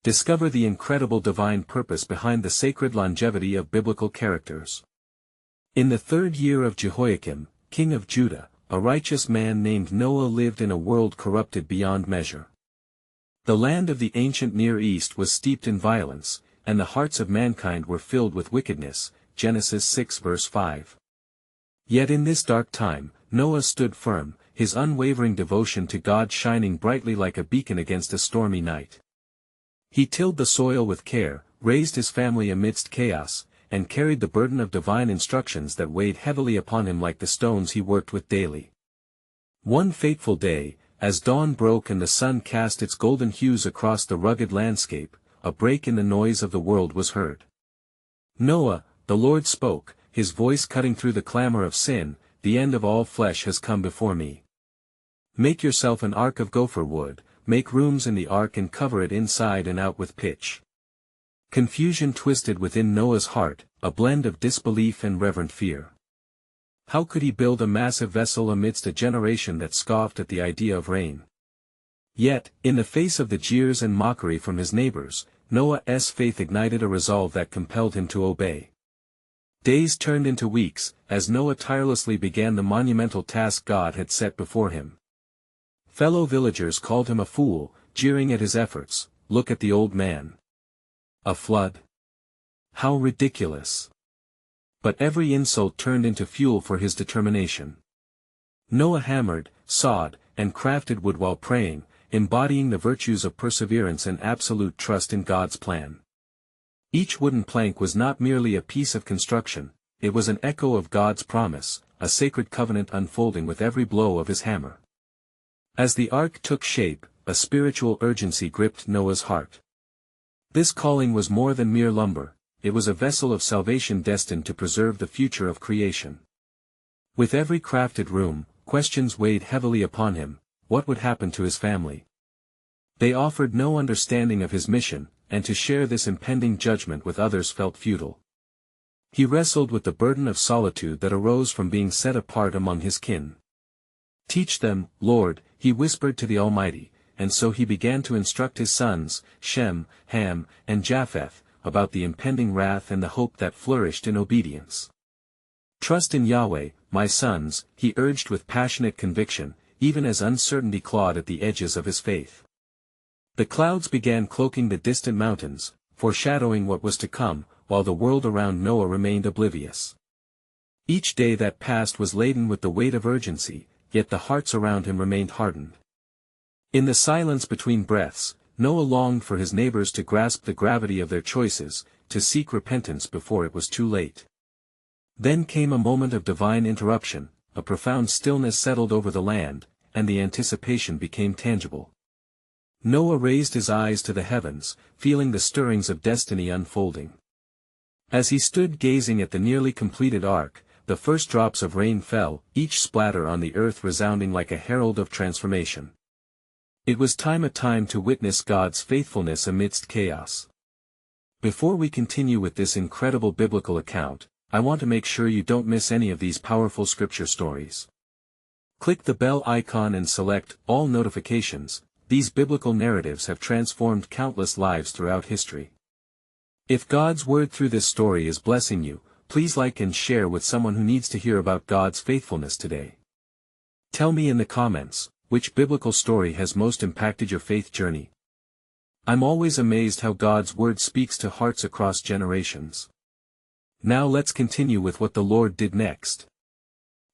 Discover the incredible divine purpose behind the sacred longevity of biblical characters. In the 3rd year of Jehoiakim, king of Judah, a righteous man named Noah lived in a world corrupted beyond measure. The land of the ancient Near East was steeped in violence, and the hearts of mankind were filled with wickedness, Genesis 6 verse 5. Yet in this dark time, Noah stood firm, his unwavering devotion to God shining brightly like a beacon against a stormy night. He tilled the soil with care, raised his family amidst chaos, and carried the burden of divine instructions that weighed heavily upon him like the stones he worked with daily. One fateful day, as dawn broke and the sun cast its golden hues across the rugged landscape, a break in the noise of the world was heard. "Noah, the Lord spoke, his voice cutting through the clamor of sin, the end of all flesh has come before me. Make yourself an ark of gopher wood, make rooms in the ark and cover it inside and out with pitch." Confusion twisted within Noah's heart, a blend of disbelief and reverent fear. How could he build a massive vessel amidst a generation that scoffed at the idea of rain? Yet, in the face of the jeers and mockery from his neighbors, Noah's faith ignited a resolve that compelled him to obey. Days turned into weeks, as Noah tirelessly began the monumental task God had set before him. Fellow villagers called him a fool, jeering at his efforts. "Look at the old man. A flood? How ridiculous!" But every insult turned into fuel for his determination. Noah hammered, sawed, and crafted wood while praying, embodying the virtues of perseverance and absolute trust in God's plan. Each wooden plank was not merely a piece of construction, it was an echo of God's promise, a sacred covenant unfolding with every blow of his hammer. As the ark took shape, a spiritual urgency gripped Noah's heart. This calling was more than mere lumber, it was a vessel of salvation destined to preserve the future of creation. With every crafted room, questions weighed heavily upon him. What would happen to his family? They offered no understanding of his mission, and to share this impending judgment with others felt futile. He wrestled with the burden of solitude that arose from being set apart among his kin. "Teach them, Lord," he whispered to the Almighty, and so he began to instruct his sons, Shem, Ham, and Japheth, about the impending wrath and the hope that flourished in obedience. "Trust in Yahweh, my sons," he urged with passionate conviction, even as uncertainty clawed at the edges of his faith. The clouds began cloaking the distant mountains, foreshadowing what was to come, while the world around Noah remained oblivious. Each day that passed was laden with the weight of urgency, yet the hearts around him remained hardened. In the silence between breaths, Noah longed for his neighbors to grasp the gravity of their choices, to seek repentance before it was too late. Then came a moment of divine interruption, a profound stillness settled over the land, and the anticipation became tangible. Noah raised his eyes to the heavens, feeling the stirrings of destiny unfolding. As he stood gazing at the nearly completed ark, the first drops of rain fell, each splatter on the earth resounding like a herald of transformation. It was time to witness God's faithfulness amidst chaos. Before we continue with this incredible biblical account, I want to make sure you don't miss any of these powerful scripture stories. Click the bell icon and select All Notifications. These biblical narratives have transformed countless lives throughout history. If God's word through this story is blessing you, please like and share with someone who needs to hear about God's faithfulness today. Tell me in the comments, which biblical story has most impacted your faith journey? I'm always amazed how God's word speaks to hearts across generations. Now let's continue with what the Lord did next.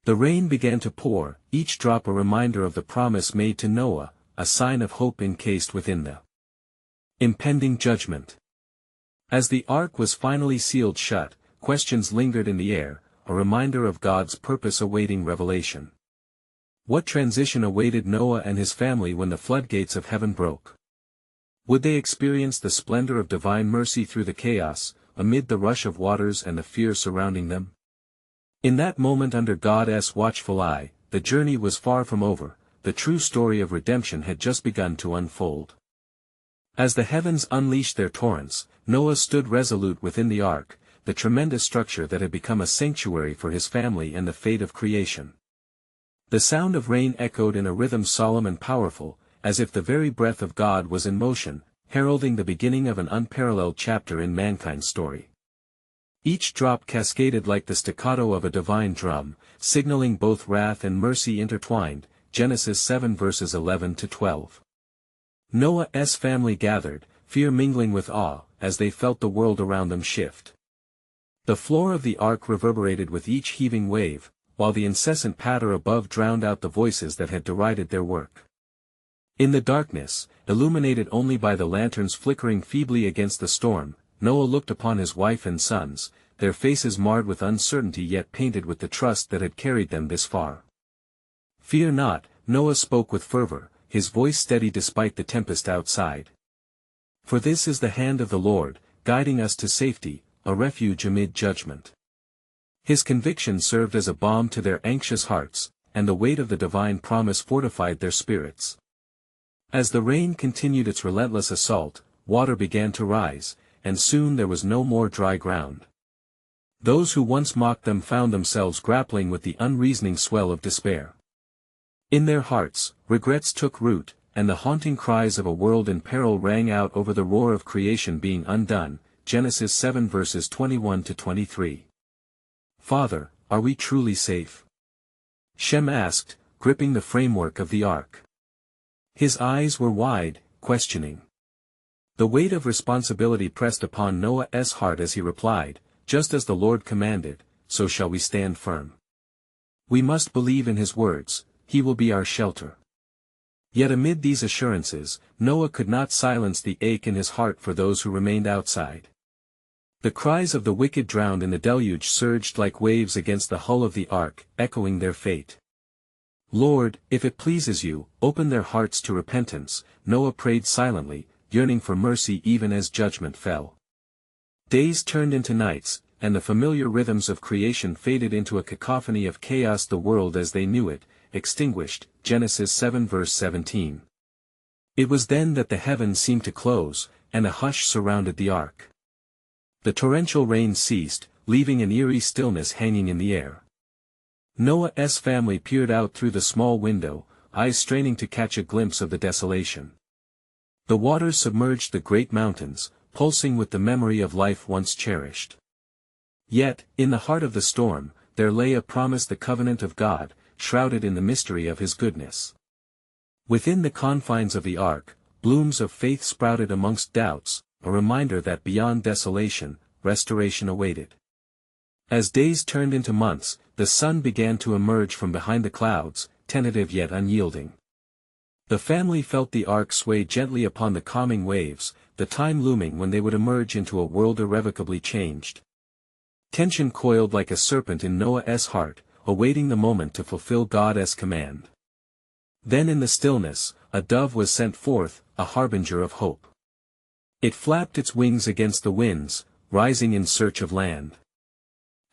The rain began to pour, each drop a reminder of the promise made to Noah, a sign of hope encased within the impending judgment. As the ark was finally sealed shut, questions lingered in the air, a reminder of God's purpose awaiting revelation. What transition awaited Noah and his family when the floodgates of heaven broke? Would they experience the splendor of divine mercy through the chaos, amid the rush of waters and the fear surrounding them? In that moment under God's watchful eye, the journey was far from over, the true story of redemption had just begun to unfold. As the heavens unleashed their torrents, Noah stood resolute within the ark, the tremendous structure that had become a sanctuary for his family and the fate of creation. The sound of rain echoed in a rhythm solemn and powerful, as if the very breath of God was in motion, heralding the beginning of an unparalleled chapter in mankind's story. Each drop cascaded like the staccato of a divine drum, signaling both wrath and mercy intertwined, Genesis 7 verses 11 to 12. Noah's family gathered, fear mingling with awe, as they felt the world around them shift. The floor of the ark reverberated with each heaving wave, while the incessant patter above drowned out the voices that had derided their work. In the darkness, illuminated only by the lanterns flickering feebly against the storm, Noah looked upon his wife and sons, their faces marred with uncertainty yet painted with the trust that had carried them this far. "Fear not," Noah spoke with fervor, his voice steady despite the tempest outside. "For this is the hand of the Lord, guiding us to safety, a refuge amid judgment." His conviction served as a balm to their anxious hearts, and the weight of the divine promise fortified their spirits. As the rain continued its relentless assault, water began to rise, and soon there was no more dry ground. Those who once mocked them found themselves grappling with the unreasoning swell of despair. In their hearts, regrets took root, and the haunting cries of a world in peril rang out over the roar of creation being undone, Genesis 7 verses 21 to 23. "Father, are we truly safe?" Shem asked, gripping the framework of the ark. His eyes were wide, questioning. The weight of responsibility pressed upon Noah's heart as he replied, "Just as the Lord commanded, so shall we stand firm. We must believe in his words, he will be our shelter." Yet amid these assurances, Noah could not silence the ache in his heart for those who remained outside. The cries of the wicked drowned in the deluge surged like waves against the hull of the ark, echoing their fate. "Lord, if it pleases you, open their hearts to repentance," Noah prayed silently, yearning for mercy even as judgment fell. Days turned into nights, and the familiar rhythms of creation faded into a cacophony of chaos. The world as they knew it, extinguished, Genesis 7 verse 17. It was then that the heavens seemed to close, and a hush surrounded the ark. The torrential rain ceased, leaving an eerie stillness hanging in the air. Noah's family peered out through the small window, eyes straining to catch a glimpse of the desolation. The waters submerged the great mountains, pulsing with the memory of life once cherished. Yet, in the heart of the storm, there lay a promise, the covenant of God, shrouded in the mystery of his goodness. Within the confines of the ark, blooms of faith sprouted amongst doubts, a reminder that beyond desolation, restoration awaited. As days turned into months, the sun began to emerge from behind the clouds, tentative yet unyielding. The family felt the ark sway gently upon the calming waves, the time looming when they would emerge into a world irrevocably changed. Tension coiled like a serpent in Noah's heart, awaiting the moment to fulfill God's command. Then in the stillness, a dove was sent forth, a harbinger of hope. It flapped its wings against the winds, rising in search of land.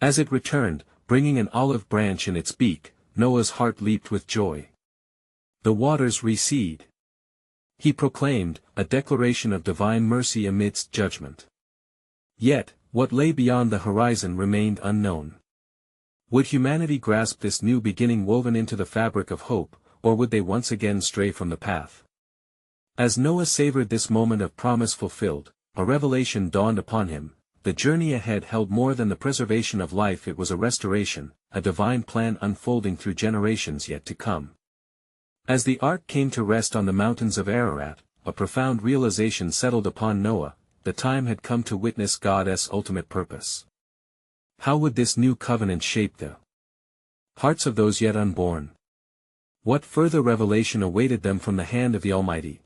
As it returned, bringing an olive branch in its beak, Noah's heart leaped with joy. The waters recede. He proclaimed, a declaration of divine mercy amidst judgment. Yet, what lay beyond the horizon remained unknown. Would humanity grasp this new beginning woven into the fabric of hope, or would they once again stray from the path? As Noah savored this moment of promise fulfilled, a revelation dawned upon him. The journey ahead held more than the preservation of life. It was a restoration, a divine plan unfolding through generations yet to come. As the ark came to rest on the mountains of Ararat, a profound realization settled upon Noah. The time had come to witness God's ultimate purpose. How would this new covenant shape the hearts of those yet unborn? What further revelation awaited them from the hand of the Almighty?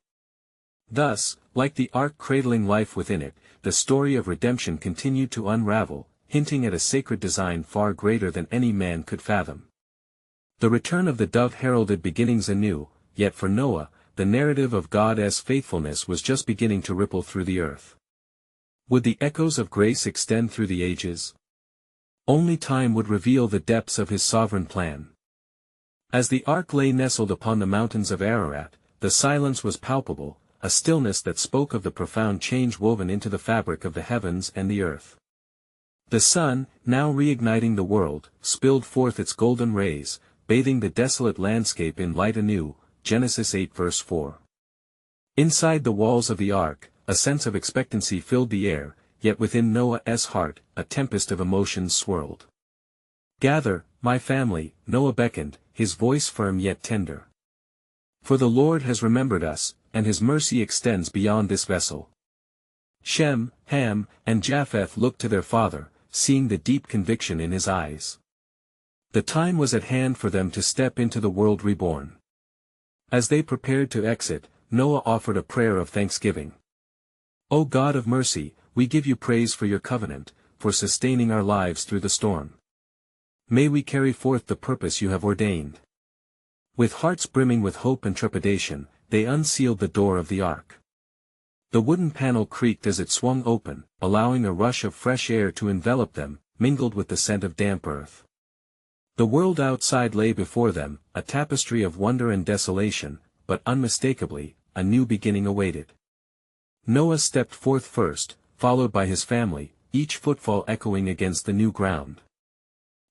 Thus, like the ark cradling life within it, the story of redemption continued to unravel, hinting at a sacred design far greater than any man could fathom. The return of the dove heralded beginnings anew, yet for Noah, the narrative of God's faithfulness was just beginning to ripple through the earth. Would the echoes of grace extend through the ages? Only time would reveal the depths of his sovereign plan. As the ark lay nestled upon the mountains of Ararat, the silence was palpable, a stillness that spoke of the profound change woven into the fabric of the heavens and the earth. The sun, now reigniting the world, spilled forth its golden rays, bathing the desolate landscape in light anew, Genesis 8 verse 4. Inside the walls of the ark, a sense of expectancy filled the air, yet within Noah's heart, a tempest of emotions swirled. "Gather, my family," Noah beckoned, his voice firm yet tender. "For the Lord has remembered us, and his mercy extends beyond this vessel." Shem, Ham, and Japheth looked to their father, seeing the deep conviction in his eyes. The time was at hand for them to step into the world reborn. As they prepared to exit, Noah offered a prayer of thanksgiving. "O God of mercy, we give you praise for your covenant, for sustaining our lives through the storm. May we carry forth the purpose you have ordained." With hearts brimming with hope and trepidation, they unsealed the door of the ark. The wooden panel creaked as it swung open, allowing a rush of fresh air to envelop them, mingled with the scent of damp earth. The world outside lay before them, a tapestry of wonder and desolation, but unmistakably, a new beginning awaited. Noah stepped forth first, followed by his family, each footfall echoing against the new ground.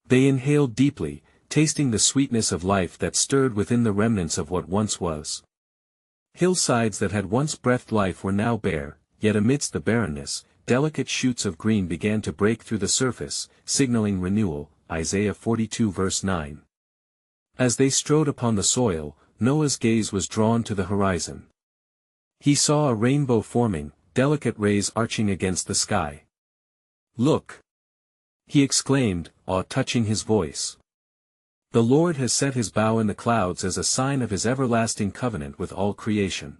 They inhaled deeply, tasting the sweetness of life that stirred within the remnants of what once was. Hillsides that had once breathed life were now bare, yet amidst the barrenness, delicate shoots of green began to break through the surface, signaling renewal. Isaiah 42 verse 9. As they strode upon the soil, Noah's gaze was drawn to the horizon. He saw a rainbow forming, delicate rays arching against the sky. "Look!" he exclaimed, awe touching his voice. "The Lord has set his bow in the clouds as a sign of his everlasting covenant with all creation."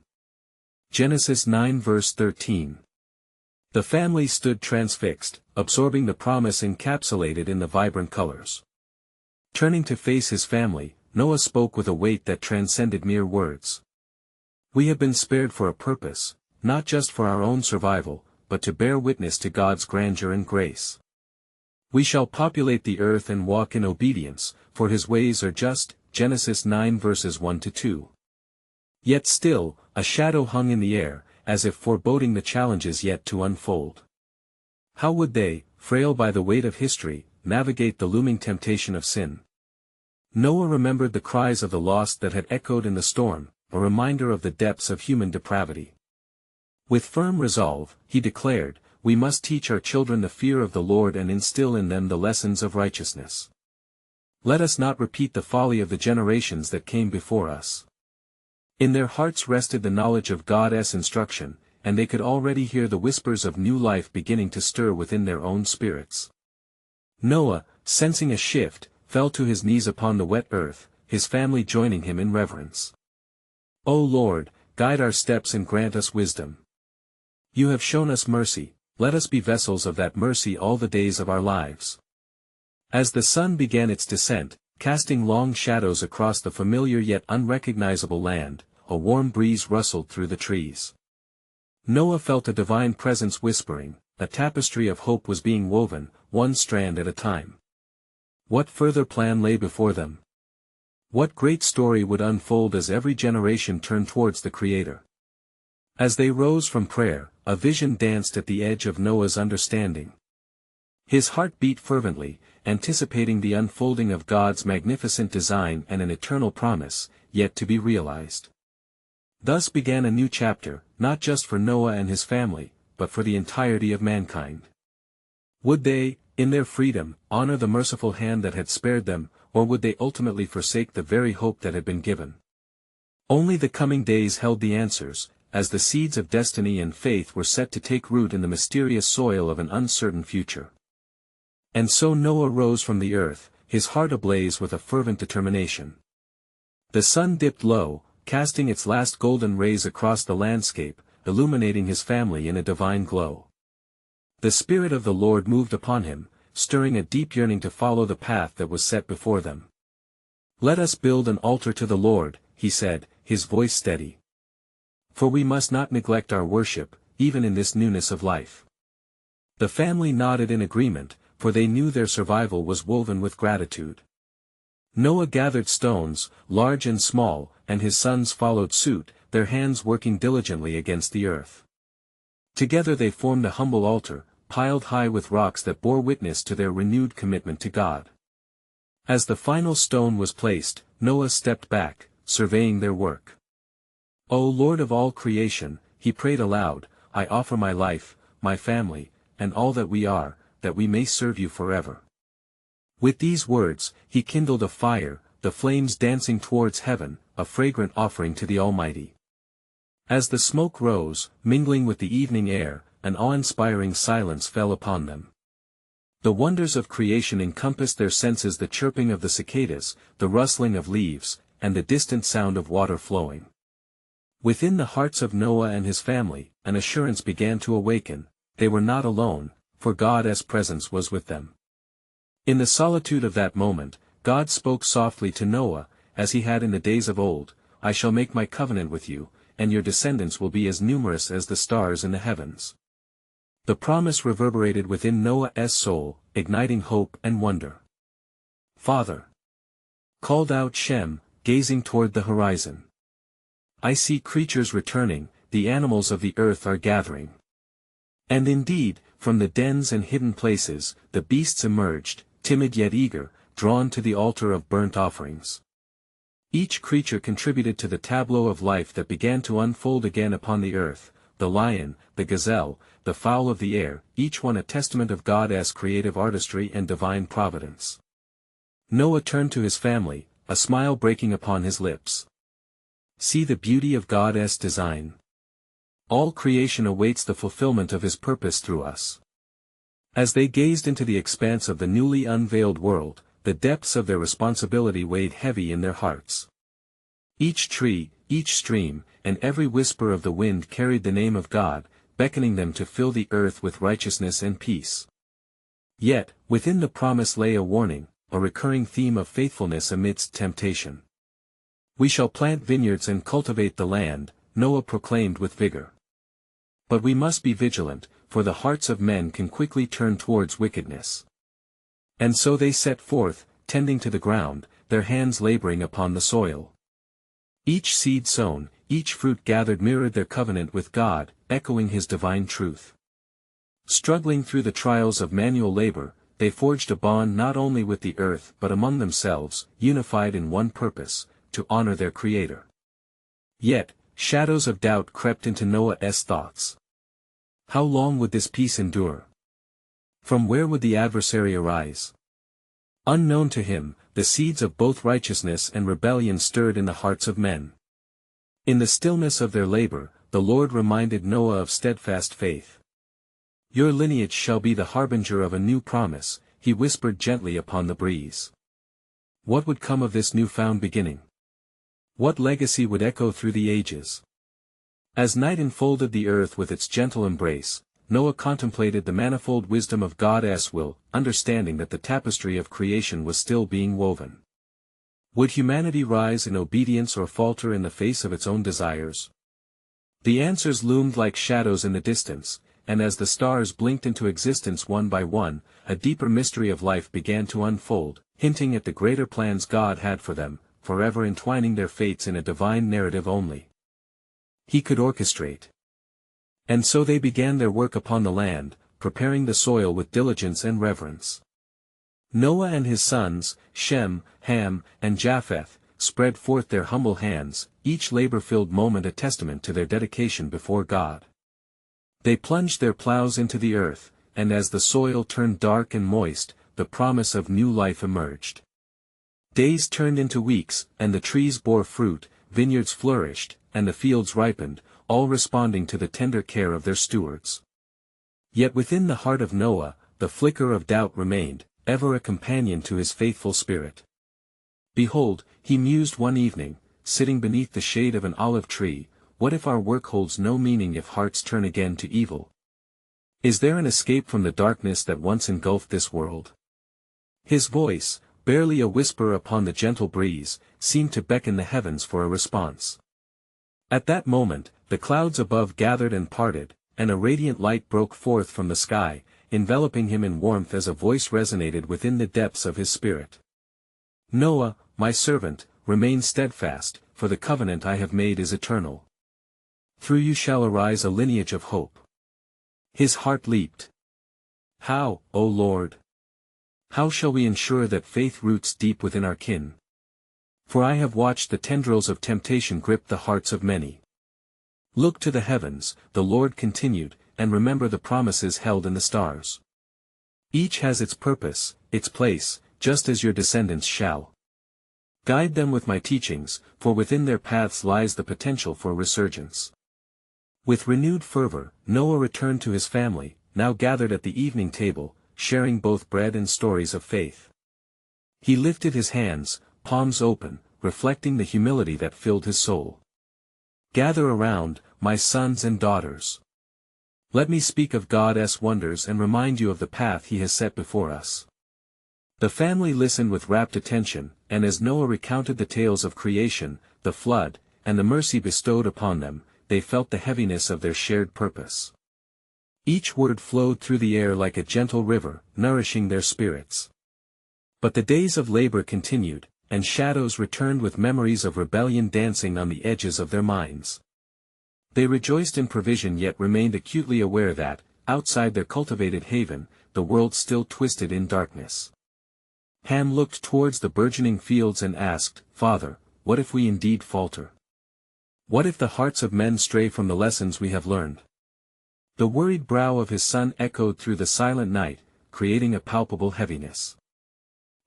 Genesis 9 verse 13. The family stood transfixed, absorbing the promise encapsulated in the vibrant colors. Turning to face his family, Noah spoke with a weight that transcended mere words. "We have been spared for a purpose, not just for our own survival, but to bear witness to God's grandeur and grace. We shall populate the earth and walk in obedience, for his ways are just." Genesis 9 verses 1-2. Yet still, a shadow hung in the air, as if foreboding the challenges yet to unfold. How would they, frail by the weight of history, navigate the looming temptation of sin? Noah remembered the cries of the lost that had echoed in the storm, a reminder of the depths of human depravity. With firm resolve, he declared, "We must teach our children the fear of the Lord and instill in them the lessons of righteousness. Let us not repeat the folly of the generations that came before us." In their hearts rested the knowledge of God's instruction, and they could already hear the whispers of new life beginning to stir within their own spirits. Noah, sensing a shift, fell to his knees upon the wet earth, his family joining him in reverence. "O Lord, guide our steps and grant us wisdom. You have shown us mercy, let us be vessels of that mercy all the days of our lives." As the sun began its descent, casting long shadows across the familiar yet unrecognizable land, a warm breeze rustled through the trees. Noah felt a divine presence whispering, a tapestry of hope was being woven, one strand at a time. What further plan lay before them? What great story would unfold as every generation turned towards the Creator? As they rose from prayer, a vision danced at the edge of Noah's understanding. His heart beat fervently, anticipating the unfolding of God's magnificent design and an eternal promise, yet to be realized. Thus began a new chapter, not just for Noah and his family, but for the entirety of mankind. Would they, in their freedom, honor the merciful hand that had spared them, or would they ultimately forsake the very hope that had been given? Only the coming days held the answers, as the seeds of destiny and faith were set to take root in the mysterious soil of an uncertain future. And so Noah rose from the earth, his heart ablaze with a fervent determination. The sun dipped low, casting its last golden rays across the landscape, illuminating his family in a divine glow. The Spirit of the Lord moved upon him, stirring a deep yearning to follow the path that was set before them. "Let us build an altar to the Lord," he said, his voice steady. "For we must not neglect our worship, even in this newness of life." The family nodded in agreement, for they knew their survival was woven with gratitude. Noah gathered stones, large and small, and his sons followed suit, their hands working diligently against the earth. Together they formed a humble altar, piled high with rocks that bore witness to their renewed commitment to God. As the final stone was placed, Noah stepped back, surveying their work. "O Lord of all creation," he prayed aloud, I offer my life, my family, and all that we are, that we may serve you forever." With these words, he kindled a fire, the flames dancing towards heaven, a fragrant offering to the Almighty. As the smoke rose, mingling with the evening air, an awe-inspiring silence fell upon them. The wonders of creation encompassed their senses, the chirping of the cicadas, the rustling of leaves, and the distant sound of water flowing. Within the hearts of Noah and his family, an assurance began to awaken: they were not alone, for God's presence was with them. In the solitude of that moment, God spoke softly to Noah, as he had in the days of old: "I shall make my covenant with you, and your descendants will be as numerous as the stars in the heavens." The promise reverberated within Noah's soul, igniting hope and wonder. "Father," called out Shem, gazing toward the horizon, "I see creatures returning, the animals of the earth are gathering." And indeed, from the dens and hidden places, the beasts emerged, timid yet eager, drawn to the altar of burnt offerings. Each creature contributed to the tableau of life that began to unfold again upon the earth: the lion, the gazelle, the fowl of the air, each one a testament of God's creative artistry and divine providence. Noah turned to his family, a smile breaking upon his lips. "See the beauty of God's design. All creation awaits the fulfillment of his purpose through us." As they gazed into the expanse of the newly unveiled world, the depths of their responsibility weighed heavy in their hearts. Each tree, each stream, and every whisper of the wind carried the name of God, beckoning them to fill the earth with righteousness and peace. Yet, within the promise lay a warning, a recurring theme of faithfulness amidst temptation. "We shall plant vineyards and cultivate the land," Noah proclaimed with vigor. "But we must be vigilant, for the hearts of men can quickly turn towards wickedness." And so they set forth, tending to the ground, their hands laboring upon the soil. Each seed sown, each fruit gathered mirrored their covenant with God, echoing his divine truth. Struggling through the trials of manual labor, they forged a bond not only with the earth but among themselves, unified in one purpose: to honor their Creator. Yet, shadows of doubt crept into Noah's thoughts. How long would this peace endure? From where would the adversary arise? Unknown to him, the seeds of both righteousness and rebellion stirred in the hearts of men. In the stillness of their labor, the Lord reminded Noah of steadfast faith. "Your lineage shall be the harbinger of a new promise," he whispered gently upon the breeze. What would come of this new-found beginning? What legacy would echo through the ages? As night enfolded the earth with its gentle embrace, Noah contemplated the manifold wisdom of God's will, understanding that the tapestry of creation was still being woven. Would humanity rise in obedience or falter in the face of its own desires? The answers loomed like shadows in the distance, and as the stars blinked into existence one by one, a deeper mystery of life began to unfold, hinting at the greater plans God had for them, forever entwining their fates in a divine narrative only He could orchestrate. And so they began their work upon the land, preparing the soil with diligence and reverence. Noah and his sons, Shem, Ham, and Japheth, spread forth their humble hands, each labor-filled moment a testament to their dedication before God. They plunged their plows into the earth, and as the soil turned dark and moist, the promise of new life emerged. Days turned into weeks, and the trees bore fruit, vineyards flourished, and the fields ripened, all responding to the tender care of their stewards. Yet within the heart of Noah, the flicker of doubt remained, ever a companion to his faithful spirit. Behold, he mused one evening, sitting beneath the shade of an olive tree: what if our work holds no meaning if hearts turn again to evil? Is there an escape from the darkness that once engulfed this world? His voice, barely a whisper upon the gentle breeze, seemed to beckon the heavens for a response. At that moment, the clouds above gathered and parted, and a radiant light broke forth from the sky, enveloping him in warmth as a voice resonated within the depths of his spirit. "Noah, my servant, remain steadfast, for the covenant I have made is eternal. Through you shall arise a lineage of hope." His heart leaped. How, O Lord? How shall we ensure that faith roots deep within our kin? For I have watched the tendrils of temptation grip the hearts of many. Look to the heavens, the Lord continued, and remember the promises held in the stars. Each has its purpose, its place, just as your descendants shall. Guide them with my teachings, for within their paths lies the potential for resurgence. With renewed fervor, Noah returned to his family, now gathered at the evening table, sharing both bread and stories of faith. He lifted his hands, palms open, reflecting the humility that filled his soul. Gather around, my sons and daughters. Let me speak of God's wonders and remind you of the path He has set before us. The family listened with rapt attention, and as Noah recounted the tales of creation, the flood, and the mercy bestowed upon them, they felt the heaviness of their shared purpose. Each word flowed through the air like a gentle river, nourishing their spirits. But the days of labor continued, and shadows returned with memories of rebellion dancing on the edges of their minds. They rejoiced in provision yet remained acutely aware that, outside their cultivated haven, the world still twisted in darkness. Ham looked towards the burgeoning fields and asked, "Father, what if we indeed falter? What if the hearts of men stray from the lessons we have learned?" The worried brow of his son echoed through the silent night, creating a palpable heaviness.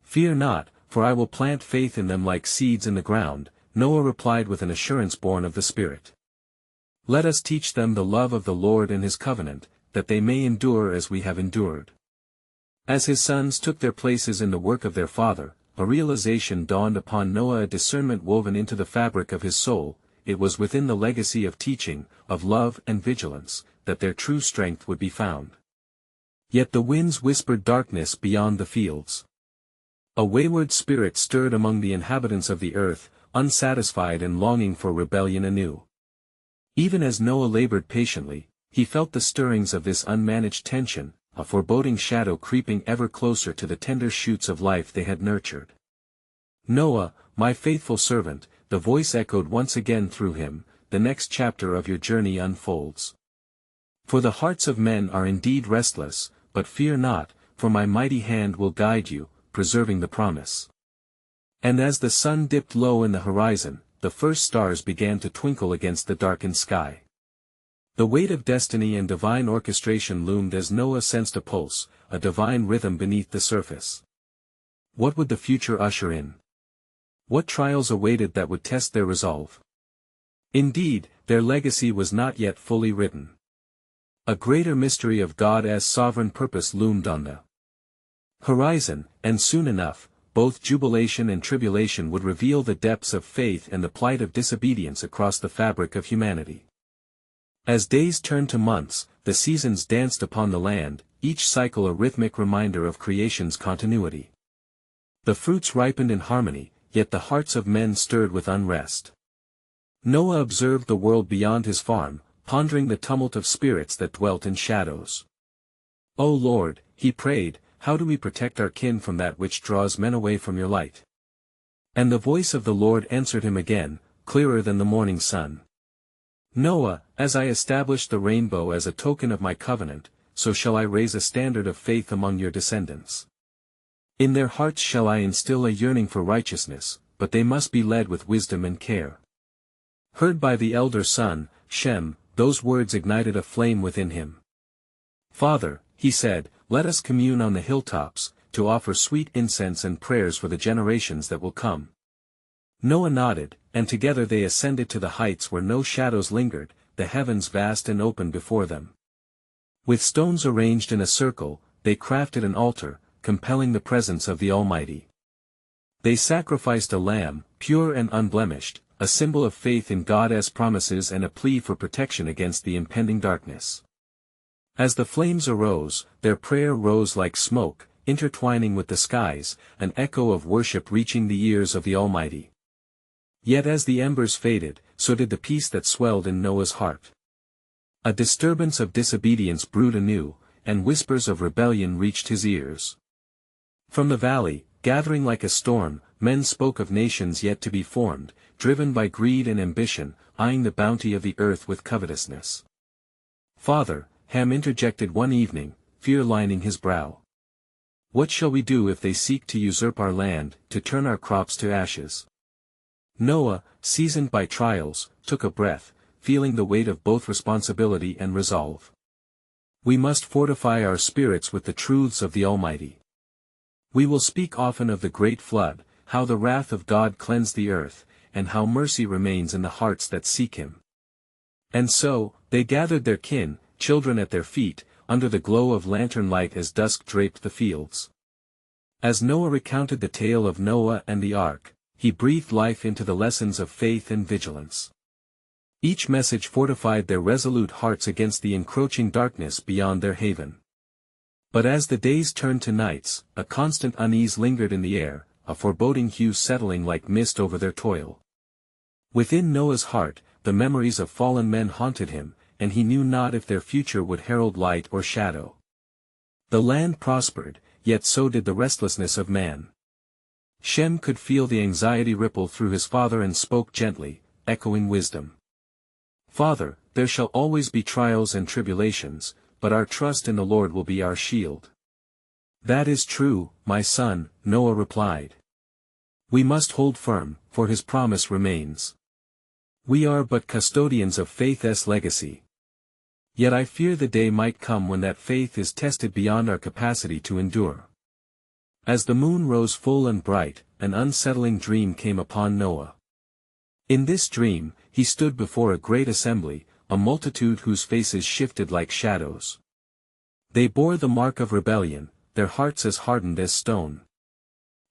"Fear not, for I will plant faith in them like seeds in the ground," Noah replied with an assurance born of the Spirit. "Let us teach them the love of the Lord and His covenant, that they may endure as we have endured." As his sons took their places in the work of their father, a realization dawned upon Noah, a discernment woven into the fabric of his soul. It was within the legacy of teaching, of love and vigilance, that their true strength would be found. Yet the winds whispered darkness beyond the fields. A wayward spirit stirred among the inhabitants of the earth, unsatisfied and longing for rebellion anew. Even as Noah labored patiently, he felt the stirrings of this unmanaged tension, a foreboding shadow creeping ever closer to the tender shoots of life they had nurtured. "Noah, my faithful servant," the voice echoed once again through him, "the next chapter of your journey unfolds. For the hearts of men are indeed restless, but fear not, for my mighty hand will guide you, preserving the promise." And as the sun dipped low in the horizon, the first stars began to twinkle against the darkened sky. The weight of destiny and divine orchestration loomed as Noah sensed a pulse, a divine rhythm beneath the surface. What would the future usher in? What trials awaited that would test their resolve? Indeed, their legacy was not yet fully written. A greater mystery of God's sovereign purpose loomed on the horizon, and soon enough, both jubilation and tribulation would reveal the depths of faith and the plight of disobedience across the fabric of humanity. As days turned to months, the seasons danced upon the land, each cycle a rhythmic reminder of creation's continuity. The fruits ripened in harmony, yet the hearts of men stirred with unrest. Noah observed the world beyond his farm, pondering the tumult of spirits that dwelt in shadows. "O Lord," he prayed, "how do we protect our kin from that which draws men away from your light?" And the voice of the Lord answered him again, clearer than the morning sun. "Noah, as I established the rainbow as a token of my covenant, so shall I raise a standard of faith among your descendants. In their hearts shall I instill a yearning for righteousness, but they must be led with wisdom and care." Heard by the elder son, Shem, those words ignited a flame within him. "Father," he said, "let us commune on the hilltops, to offer sweet incense and prayers for the generations that will come." Noah nodded, and together they ascended to the heights where no shadows lingered, the heavens vast and open before them. With stones arranged in a circle, they crafted an altar, compelling the presence of the Almighty. They sacrificed a lamb, pure and unblemished, a symbol of faith in God's promises and a plea for protection against the impending darkness. As the flames arose, their prayer rose like smoke, intertwining with the skies, an echo of worship reaching the ears of the Almighty. Yet as the embers faded, so did the peace that swelled in Noah's heart. A disturbance of disobedience brewed anew, and whispers of rebellion reached his ears. From the valley, gathering like a storm, men spoke of nations yet to be formed, driven by greed and ambition, eyeing the bounty of the earth with covetousness. "Father," Ham interjected one evening, fear lining his brow. "What shall we do if they seek to usurp our land, to turn our crops to ashes?" Noah, seasoned by trials, took a breath, feeling the weight of both responsibility and resolve. We must fortify our spirits with the truths of the Almighty. We will speak often of the great flood, how the wrath of God cleansed the earth, and how mercy remains in the hearts that seek Him. And so, they gathered their kin, children at their feet, under the glow of lantern light as dusk draped the fields. As Noah recounted the tale of Noah and the ark, he breathed life into the lessons of faith and vigilance. Each message fortified their resolute hearts against the encroaching darkness beyond their haven. But as the days turned to nights, a constant unease lingered in the air, a foreboding hue settling like mist over their toil. Within Noah's heart, the memories of fallen men haunted him, and he knew not if their future would herald light or shadow. The land prospered, yet so did the restlessness of man. Shem could feel the anxiety ripple through his father and spoke gently, echoing wisdom. "Father, there shall always be trials and tribulations, but our trust in the Lord will be our shield." "That is true, my son," Noah replied. "We must hold firm, for His promise remains. We are but custodians of faith's legacy. Yet I fear the day might come when that faith is tested beyond our capacity to endure." As the moon rose full and bright, an unsettling dream came upon Noah. In this dream, he stood before a great assembly, a multitude whose faces shifted like shadows. They bore the mark of rebellion, their hearts as hardened as stone.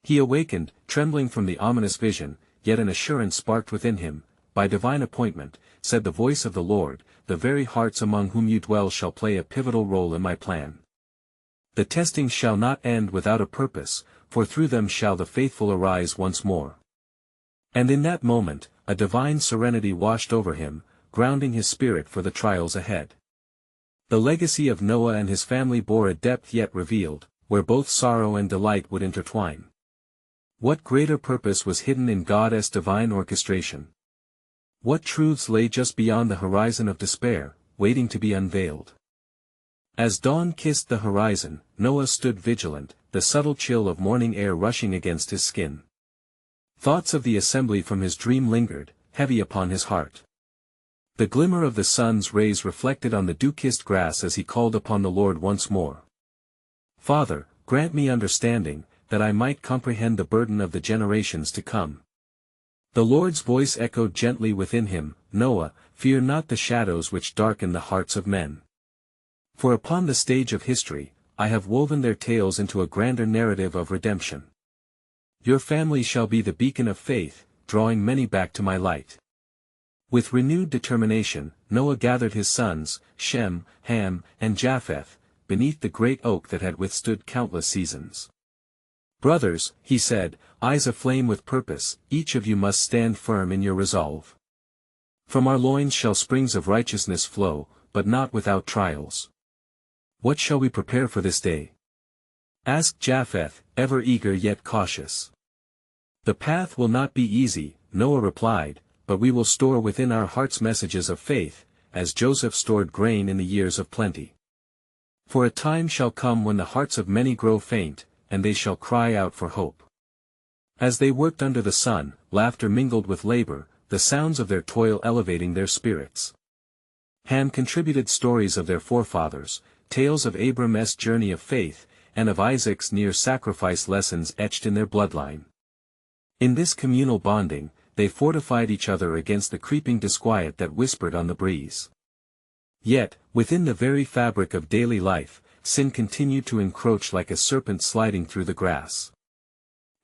He awakened, trembling from the ominous vision, yet an assurance sparked within him. "By divine appointment," said the voice of the Lord, "the very hearts among whom you dwell shall play a pivotal role in my plan. The testing shall not end without a purpose, for through them shall the faithful arise once more." And in that moment, a divine serenity washed over him, grounding his spirit for the trials ahead. The legacy of Noah and his family bore a depth yet revealed, where both sorrow and delight would intertwine. What greater purpose was hidden in God's divine orchestration? What truths lay just beyond the horizon of despair, waiting to be unveiled? As dawn kissed the horizon, Noah stood vigilant, the subtle chill of morning air rushing against his skin. Thoughts of the assembly from his dream lingered, heavy upon his heart. The glimmer of the sun's rays reflected on the dew-kissed grass as he called upon the Lord once more. "Father, grant me understanding, that I might comprehend the burden of the generations to come." The Lord's voice echoed gently within him, "Noah, fear not the shadows which darken the hearts of men. For upon the stage of history, I have woven their tales into a grander narrative of redemption. Your family shall be the beacon of faith, drawing many back to my light." With renewed determination, Noah gathered his sons, Shem, Ham, and Japheth, beneath the great oak that had withstood countless seasons. "Brothers," he said, eyes aflame with purpose, "each of you must stand firm in your resolve. From our loins shall springs of righteousness flow, but not without trials. What shall we prepare for this day?" asked Japheth, ever eager yet cautious. "The path will not be easy," Noah replied, "but we will store within our hearts messages of faith, as Joseph stored grain in the years of plenty. For a time shall come when the hearts of many grow faint, and they shall cry out for hope." As they worked under the sun, laughter mingled with labor, the sounds of their toil elevating their spirits. Ham contributed stories of their forefathers, tales of Abram's journey of faith, and of Isaac's near sacrifice, lessons etched in their bloodline. In this communal bonding, they fortified each other against the creeping disquiet that whispered on the breeze. Yet, within the very fabric of daily life, sin continued to encroach like a serpent sliding through the grass.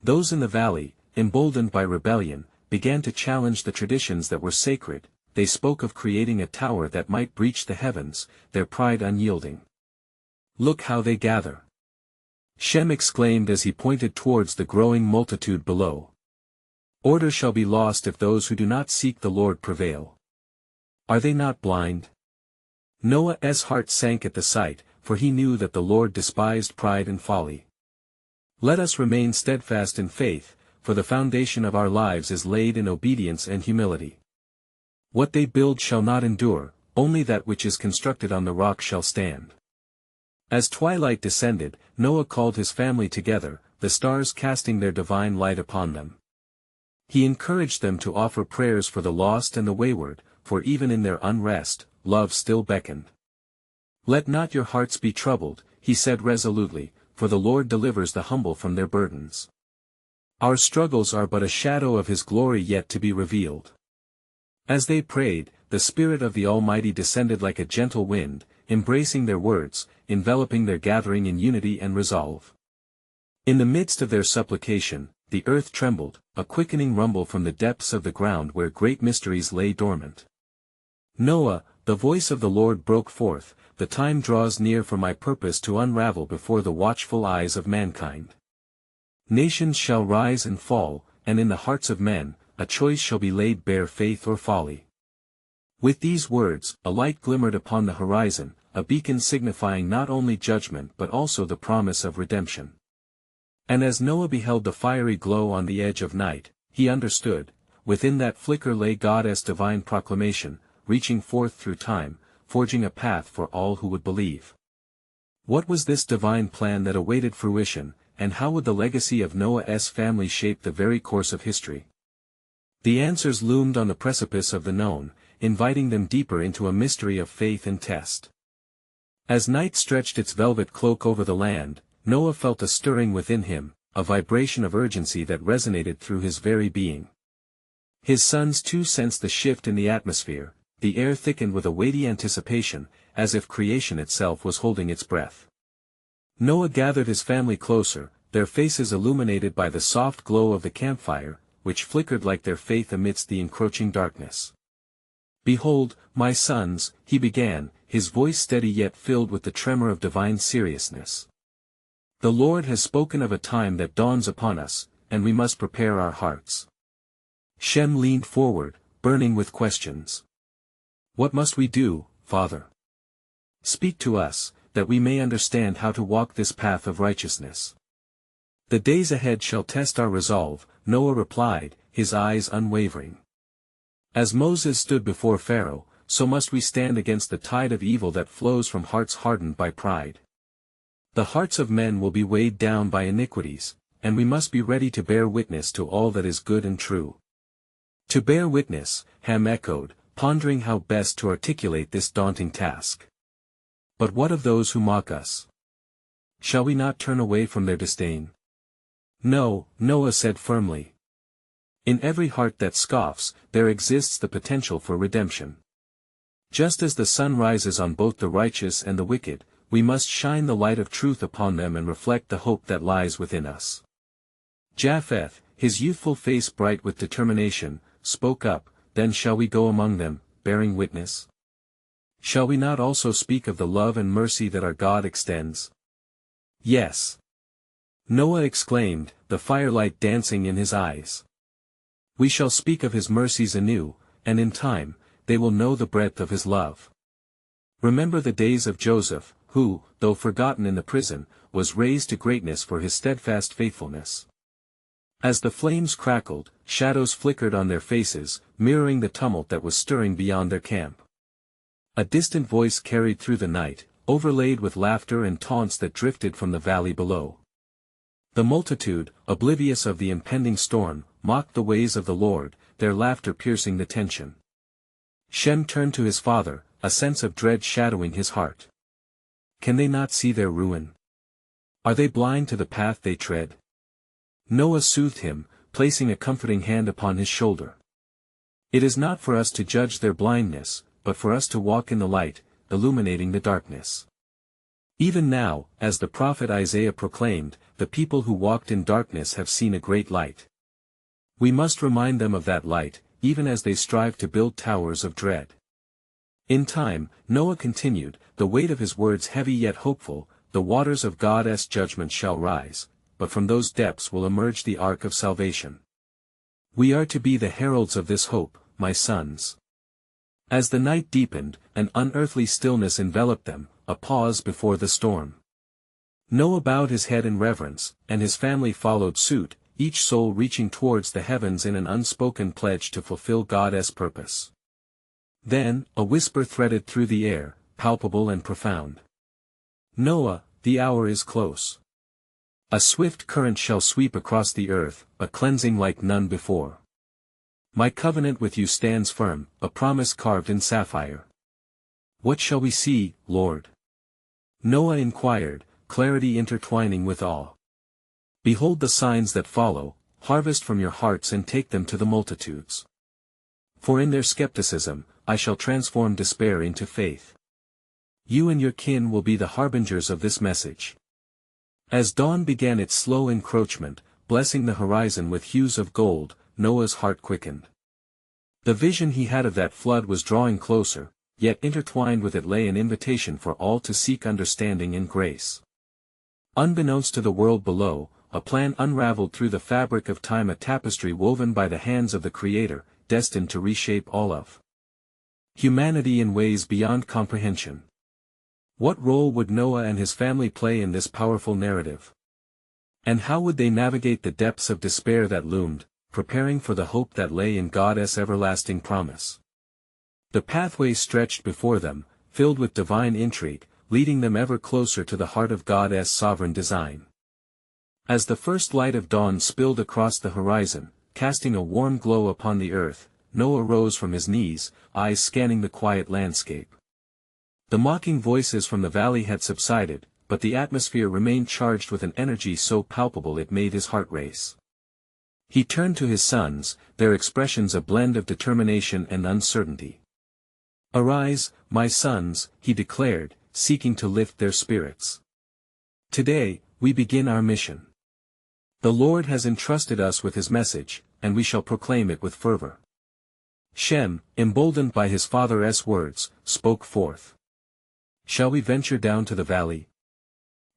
Those in the valley, emboldened by rebellion, began to challenge the traditions that were sacred. They spoke of creating a tower that might breach the heavens, their pride unyielding. "Look how they gather!" Shem exclaimed as he pointed towards the growing multitude below. "Order shall be lost if those who do not seek the Lord prevail. Are they not blind?" Noah's heart sank at the sight, for he knew that the Lord despised pride and folly. Let us remain steadfast in faith, for the foundation of our lives is laid in obedience and humility. What they build shall not endure, only that which is constructed on the rock shall stand. As twilight descended, Noah called his family together, the stars casting their divine light upon them. He encouraged them to offer prayers for the lost and the wayward, for even in their unrest, love still beckoned. "Let not your hearts be troubled," he said resolutely, "for the Lord delivers the humble from their burdens. Our struggles are but a shadow of his glory yet to be revealed." As they prayed, the Spirit of the Almighty descended like a gentle wind, embracing their words, enveloping their gathering in unity and resolve. In the midst of their supplication, the earth trembled, a quickening rumble from the depths of the ground where great mysteries lay dormant. "Noah, the voice of the Lord broke forth, the time draws near for my purpose to unravel before the watchful eyes of mankind. Nations shall rise and fall, and in the hearts of men, a choice shall be laid bare, faith or folly." With these words, a light glimmered upon the horizon, a beacon signifying not only judgment but also the promise of redemption. And as Noah beheld the fiery glow on the edge of night, he understood, within that flicker lay God's divine proclamation, reaching forth through time, forging a path for all who would believe. What was this divine plan that awaited fruition, and how would the legacy of Noah's family shape the very course of history? The answers loomed on the precipice of the known, inviting them deeper into a mystery of faith and test. As night stretched its velvet cloak over the land, Noah felt a stirring within him, a vibration of urgency that resonated through his very being. His sons too sensed the shift in the atmosphere, the air thickened with a weighty anticipation, as if creation itself was holding its breath. Noah gathered his family closer, their faces illuminated by the soft glow of the campfire, which flickered like their faith amidst the encroaching darkness. "Behold, my sons," he began, his voice steady yet filled with the tremor of divine seriousness. "The Lord has spoken of a time that dawns upon us, and we must prepare our hearts." Shem leaned forward, burning with questions. "What must we do, Father? Speak to us, that we may understand how to walk this path of righteousness." "The days ahead shall test our resolve," Noah replied, his eyes unwavering. "As Moses stood before Pharaoh, so must we stand against the tide of evil that flows from hearts hardened by pride. The hearts of men will be weighed down by iniquities, and we must be ready to bear witness to all that is good and true." "To bear witness," Ham echoed, pondering how best to articulate this daunting task. "But what of those who mock us? Shall we not turn away from their disdain?" "No," Noah said firmly. "In every heart that scoffs, there exists the potential for redemption. Just as the sun rises on both the righteous and the wicked, we must shine the light of truth upon them and reflect the hope that lies within us." Japheth, his youthful face bright with determination, spoke up, "Then shall we go among them, bearing witness? Shall we not also speak of the love and mercy that our God extends?" "Yes," Noah exclaimed, the firelight dancing in his eyes. "We shall speak of his mercies anew, and in time, they will know the breadth of his love. Remember the days of Joseph, who, though forgotten in the prison, was raised to greatness for his steadfast faithfulness." As the flames crackled, shadows flickered on their faces, mirroring the tumult that was stirring beyond their camp. A distant voice carried through the night, overlaid with laughter and taunts that drifted from the valley below. The multitude, oblivious of the impending storm, mocked the ways of the Lord, their laughter piercing the tension. Shem turned to his father, a sense of dread shadowing his heart. Can they not see their ruin? Are they blind to the path they tread? Noah soothed him, placing a comforting hand upon his shoulder. "It is not for us to judge their blindness, but for us to walk in the light, illuminating the darkness. Even now, as the prophet Isaiah proclaimed, the people who walked in darkness have seen a great light. We must remind them of that light, even as they strive to build towers of dread." In time, Noah continued, the weight of his words heavy yet hopeful, "The waters of God's judgment shall rise, but from those depths will emerge the ark of salvation. We are to be the heralds of this hope, my sons." As the night deepened, an unearthly stillness enveloped them, a pause before the storm. Noah bowed his head in reverence, and his family followed suit, each soul reaching towards the heavens in an unspoken pledge to fulfill God's purpose. Then, a whisper threaded through the air, palpable and profound. "Noah, the hour is close. A swift current shall sweep across the earth, a cleansing like none before. My covenant with you stands firm, a promise carved in sapphire. What shall we see, Lord? Noah inquired, clarity intertwining with awe. Behold the signs that follow, harvest from your hearts and take them to the multitudes. For in their skepticism, I shall transform despair into faith. You and your kin will be the harbingers of this message. As dawn began its slow encroachment, blessing the horizon with hues of gold, Noah's heart quickened. The vision he had of that flood was drawing closer, yet intertwined with it lay an invitation for all to seek understanding and grace. Unbeknownst to the world below, a plan unraveled through the fabric of time, a tapestry woven by the hands of the Creator, destined to reshape all of humanity in ways beyond comprehension. What role would Noah and his family play in this powerful narrative? And how would they navigate the depths of despair that loomed, preparing for the hope that lay in God's everlasting promise? The pathway stretched before them, filled with divine intrigue, leading them ever closer to the heart of God's sovereign design. As the first light of dawn spilled across the horizon, casting a warm glow upon the earth, Noah rose from his knees, eyes scanning the quiet landscape. The mocking voices from the valley had subsided, but the atmosphere remained charged with an energy so palpable it made his heart race. He turned to his sons, their expressions a blend of determination and uncertainty. Arise, my sons, he declared, seeking to lift their spirits. Today, we begin our mission. The Lord has entrusted us with his message, and we shall proclaim it with fervor. Shem, emboldened by his father's words, spoke forth. Shall we venture down to the valley?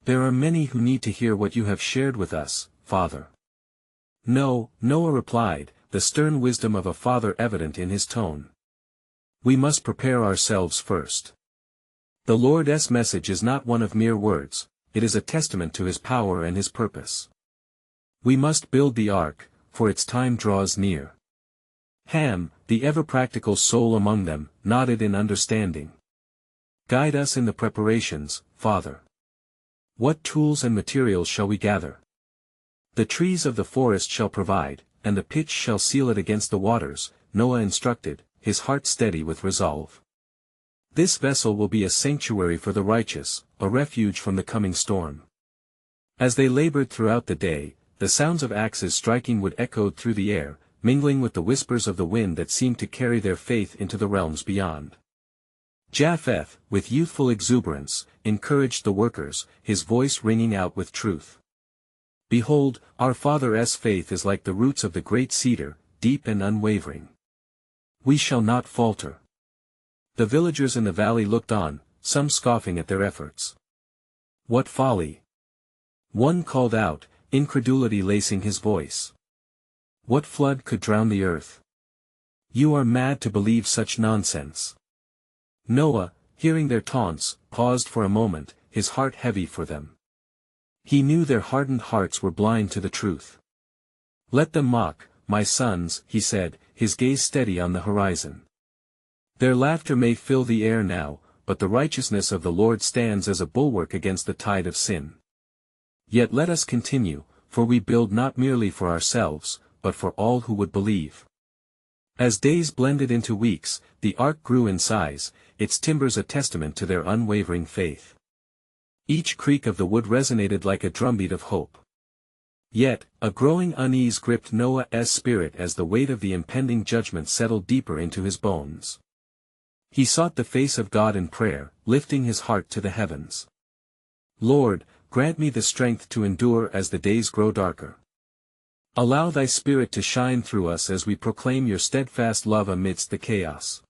There are many who need to hear what you have shared with us, Father. No, Noah replied, the stern wisdom of a father evident in his tone. We must prepare ourselves first. The Lord's message is not one of mere words, it is a testament to his power and his purpose. We must build the ark, for its time draws near. Ham, the ever-practical soul among them, nodded in understanding. Guide us in the preparations, Father. What tools and materials shall we gather? The trees of the forest shall provide, and the pitch shall seal it against the waters, Noah instructed, his heart steady with resolve. This vessel will be a sanctuary for the righteous, a refuge from the coming storm. As they labored throughout the day, the sounds of axes striking wood echoed through the air, mingling with the whispers of the wind that seemed to carry their faith into the realms beyond. Japheth, with youthful exuberance, encouraged the workers, his voice ringing out with truth. Behold, our father's faith is like the roots of the great cedar, deep and unwavering. We shall not falter. The villagers in the valley looked on, some scoffing at their efforts. What folly! One called out, incredulity lacing his voice. What flood could drown the earth? You are mad to believe such nonsense. Noah, hearing their taunts, paused for a moment, his heart heavy for them. He knew their hardened hearts were blind to the truth. Let them mock, my sons, he said, his gaze steady on the horizon. Their laughter may fill the air now, but the righteousness of the Lord stands as a bulwark against the tide of sin. Yet let us continue, for we build not merely for ourselves, but for all who would believe. As days blended into weeks, the ark grew in size, its timbers a testament to their unwavering faith. Each creak of the wood resonated like a drumbeat of hope. Yet, a growing unease gripped Noah's spirit as the weight of the impending judgment settled deeper into his bones. He sought the face of God in prayer, lifting his heart to the heavens. Lord, grant me the strength to endure as the days grow darker. Allow thy Spirit to shine through us as we proclaim your steadfast love amidst the chaos.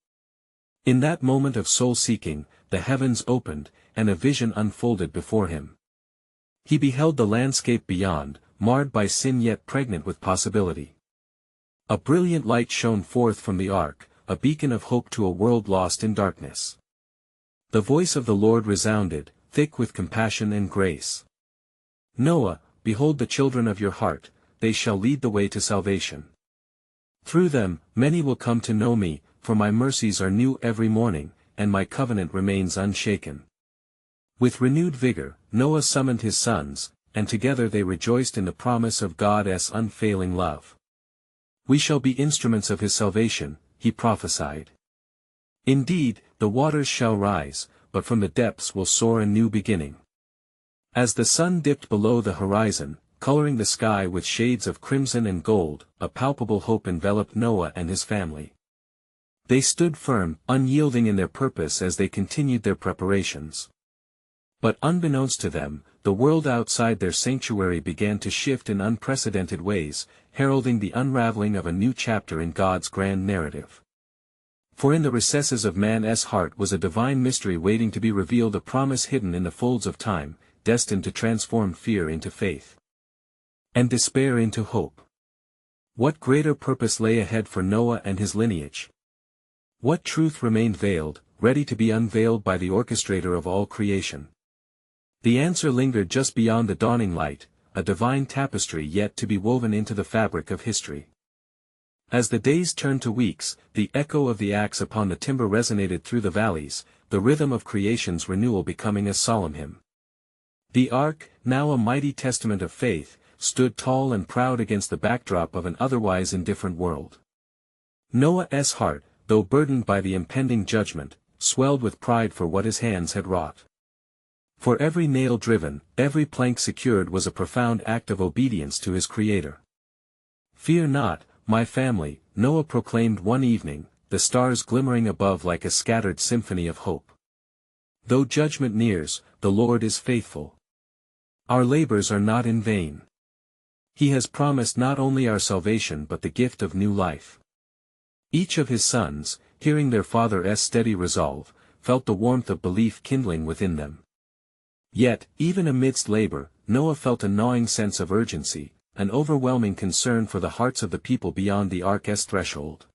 In that moment of soul-seeking, the heavens opened, and a vision unfolded before him. He beheld the landscape beyond, marred by sin yet pregnant with possibility. A brilliant light shone forth from the ark, a beacon of hope to a world lost in darkness. The voice of the Lord resounded, thick with compassion and grace. Noah, behold the children of your heart, they shall lead the way to salvation. Through them, many will come to know me, for my mercies are new every morning, and my covenant remains unshaken. With renewed vigor, Noah summoned his sons, and together they rejoiced in the promise of God's unfailing love. We shall be instruments of his salvation, he prophesied. Indeed, the waters shall rise, but from the depths will soar a new beginning. As the sun dipped below the horizon, coloring the sky with shades of crimson and gold, a palpable hope enveloped Noah and his family. They stood firm, unyielding in their purpose as they continued their preparations. But unbeknownst to them, the world outside their sanctuary began to shift in unprecedented ways, heralding the unraveling of a new chapter in God's grand narrative. For in the recesses of man's heart was a divine mystery waiting to be revealed, a promise hidden in the folds of time, destined to transform fear into faith, and despair into hope. What greater purpose lay ahead for Noah and his lineage? What truth remained veiled, ready to be unveiled by the orchestrator of all creation? The answer lingered just beyond the dawning light, a divine tapestry yet to be woven into the fabric of history. As the days turned to weeks, the echo of the axe upon the timber resonated through the valleys, the rhythm of creation's renewal becoming a solemn hymn. The ark, now a mighty testament of faith, stood tall and proud against the backdrop of an otherwise indifferent world. Noah's heart, though burdened by the impending judgment, swelled with pride for what his hands had wrought. For every nail driven, every plank secured was a profound act of obedience to his Creator. "Fear not, my family," Noah proclaimed one evening, the stars glimmering above like a scattered symphony of hope. "Though judgment nears, the Lord is faithful. Our labors are not in vain. He has promised not only our salvation but the gift of new life." Each of his sons, hearing their father's steady resolve, felt the warmth of belief kindling within them. Yet, even amidst labor, Noah felt a gnawing sense of urgency, an overwhelming concern for the hearts of the people beyond the ark's threshold.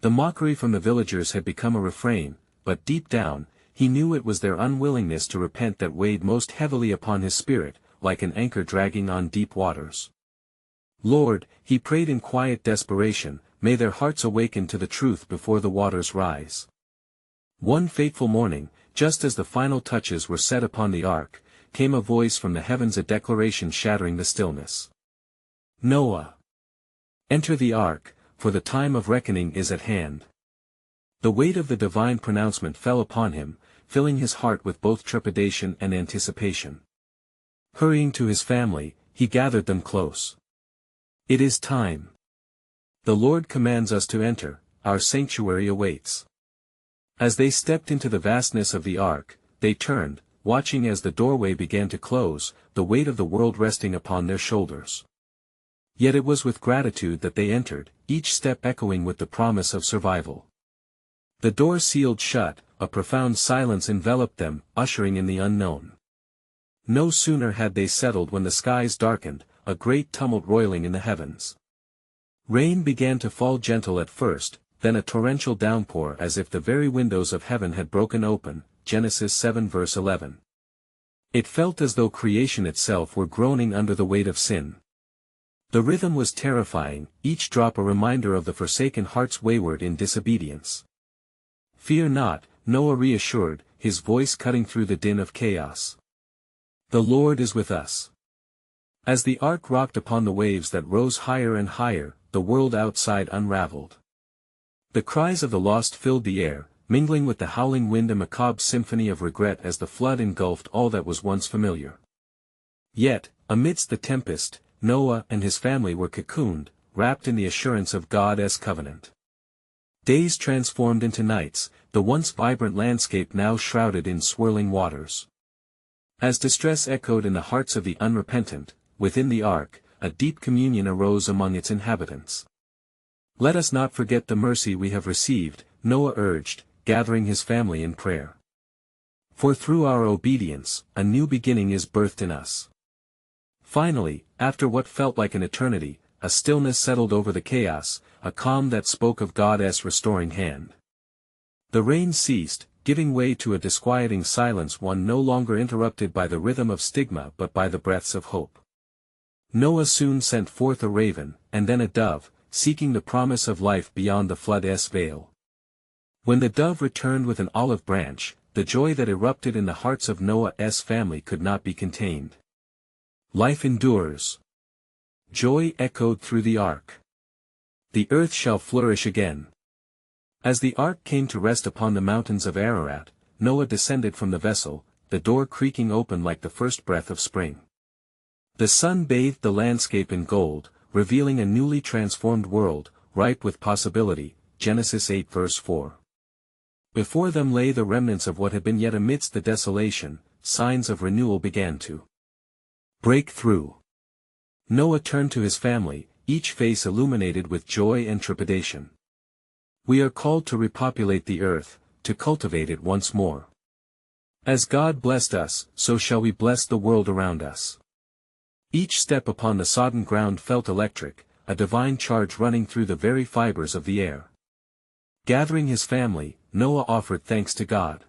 The mockery from the villagers had become a refrain, but deep down, he knew it was their unwillingness to repent that weighed most heavily upon his spirit, like an anchor dragging on deep waters. "Lord," he prayed in quiet desperation, "may their hearts awaken to the truth before the waters rise." One fateful morning, just as the final touches were set upon the ark, came a voice from the heavens, a declaration shattering the stillness. "Noah! Enter the ark, for the time of reckoning is at hand." The weight of the divine pronouncement fell upon him, filling his heart with both trepidation and anticipation. Hurrying to his family, he gathered them close. "It is time. The Lord commands us to enter, our sanctuary awaits." As they stepped into the vastness of the ark, they turned, watching as the doorway began to close, the weight of the world resting upon their shoulders. Yet it was with gratitude that they entered, each step echoing with the promise of survival. The door sealed shut, a profound silence enveloped them, ushering in the unknown. No sooner had they settled when the skies darkened, a great tumult roiling in the heavens. Rain began to fall, gentle at first, then a torrential downpour as if the very windows of heaven had broken open, Genesis 7 verse 11. It felt as though creation itself were groaning under the weight of sin. The rhythm was terrifying, each drop a reminder of the forsaken hearts wayward in disobedience. "Fear not," Noah reassured, his voice cutting through the din of chaos. "The Lord is with us." As the ark rocked upon the waves that rose higher and higher, the world outside unraveled. The cries of the lost filled the air, mingling with the howling wind, a macabre symphony of regret as the flood engulfed all that was once familiar. Yet, amidst the tempest, Noah and his family were cocooned, wrapped in the assurance of God's covenant. Days transformed into nights, the once vibrant landscape now shrouded in swirling waters. As distress echoed in the hearts of the unrepentant, within the ark, a deep communion arose among its inhabitants. "Let us not forget the mercy we have received," Noah urged, gathering his family in prayer. "For through our obedience, a new beginning is birthed in us." Finally, after what felt like an eternity, a stillness settled over the chaos, a calm that spoke of God's restoring hand. The rain ceased, giving way to a disquieting silence, one no longer interrupted by the rhythm of stigma but by the breaths of hope. Noah soon sent forth a raven, and then a dove, seeking the promise of life beyond the flood's veil. When the dove returned with an olive branch, the joy that erupted in the hearts of Noah's family could not be contained. "Life endures." Joy echoed through the ark. the earth shall flourish again. As the ark came to rest upon the mountains of Ararat, Noah descended from the vessel, the door creaking open like the first breath of spring. The sun bathed the landscape in gold, revealing a newly transformed world, ripe with possibility. Genesis 8 verse 4. Before them lay the remnants of what had been, yet amidst the desolation, signs of renewal began to break through. Noah turned to his family, each face illuminated with joy and trepidation. We are called to repopulate the earth, to cultivate it once more. As God blessed us, so shall we bless the world around us. Each step upon the sodden ground felt electric, a divine charge running through the very fibers of the air. Gathering his family, Noah offered thanks to God.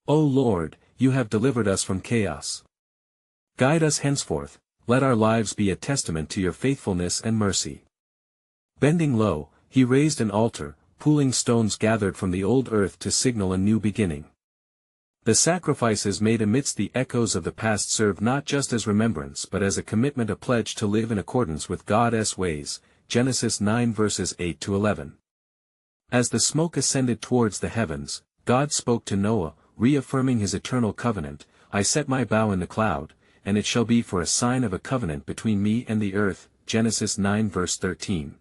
O Lord, you have delivered us from chaos. Guide us henceforth, let our lives be a testament to your faithfulness and mercy. Bending low, he raised an altar, pooling stones gathered from the old earth to signal a new beginning. The sacrifices made amidst the echoes of the past serve not just as remembrance but as a commitment, a pledge to live in accordance with God's ways. Genesis 9 verses 8 to 11. As the smoke ascended towards the heavens, God spoke to Noah, reaffirming his eternal covenant. I set my bow in the cloud, and it shall be for a sign of a covenant between me and the earth. Genesis 9 verse 13.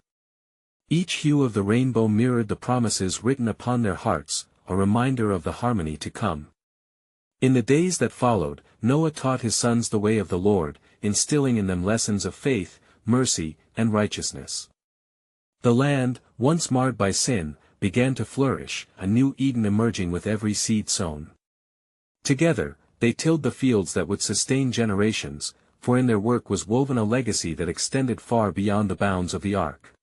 Each hue of the rainbow mirrored the promises written upon their hearts, a reminder of the harmony to come. In the days that followed, Noah taught his sons the way of the Lord, instilling in them lessons of faith, mercy, and righteousness. The land, once marred by sin, began to flourish, a new Eden emerging with every seed sown. Together, they tilled the fields that would sustain generations, for in their work was woven a legacy that extended far beyond the bounds of the ark.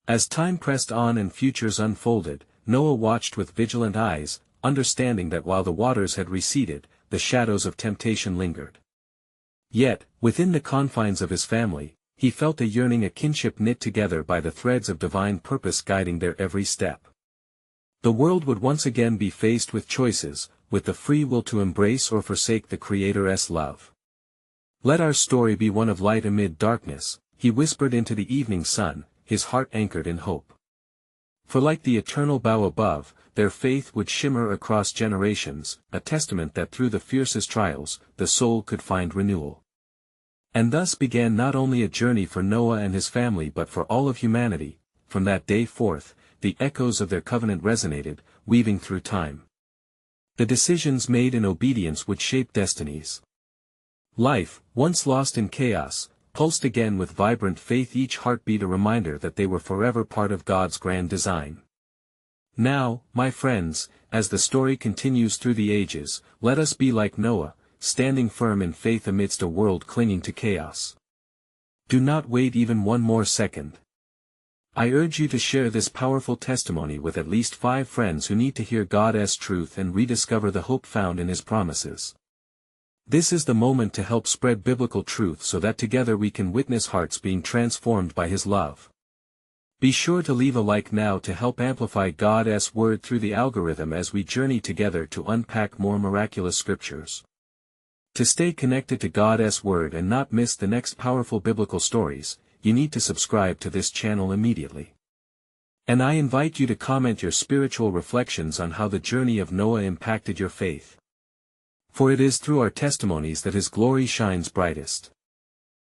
As time pressed on and futures unfolded, Noah watched with vigilant eyes, understanding that while the waters had receded, the shadows of temptation lingered. Yet, within the confines of his family, he felt a yearning, a kinship knit together by the threads of divine purpose guiding their every step. The world would once again be faced with choices, with the free will to embrace or forsake the Creator's love. Let our story be one of light amid darkness, he whispered into the evening sun, his heart anchored in hope. For like the eternal bow above, their faith would shimmer across generations, a testament that through the fiercest trials, the soul could find renewal. And thus began not only a journey for Noah and his family but for all of humanity. From that day forth, the echoes of their covenant resonated, weaving through time. The decisions made in obedience would shape destinies. Life, once lost in chaos, pulsed again with vibrant faith, each heartbeat a reminder that they were forever part of God's grand design. Now, my friends, as the story continues through the ages, let us be like Noah, standing firm in faith amidst a world clinging to chaos. Do not wait even one more second. I urge you to share this powerful testimony with at least 5 friends who need to hear God's truth and rediscover the hope found in His promises. This is the moment to help spread biblical truth so that together we can witness hearts being transformed by His love. Be sure to leave a like now to help amplify God's word through the algorithm as we journey together to unpack more miraculous scriptures. To stay connected to God's word and not miss the next powerful biblical stories, you need to subscribe to this channel immediately. And I invite you to comment your spiritual reflections on how the journey of Noah impacted your faith. For it is through our testimonies that His glory shines brightest.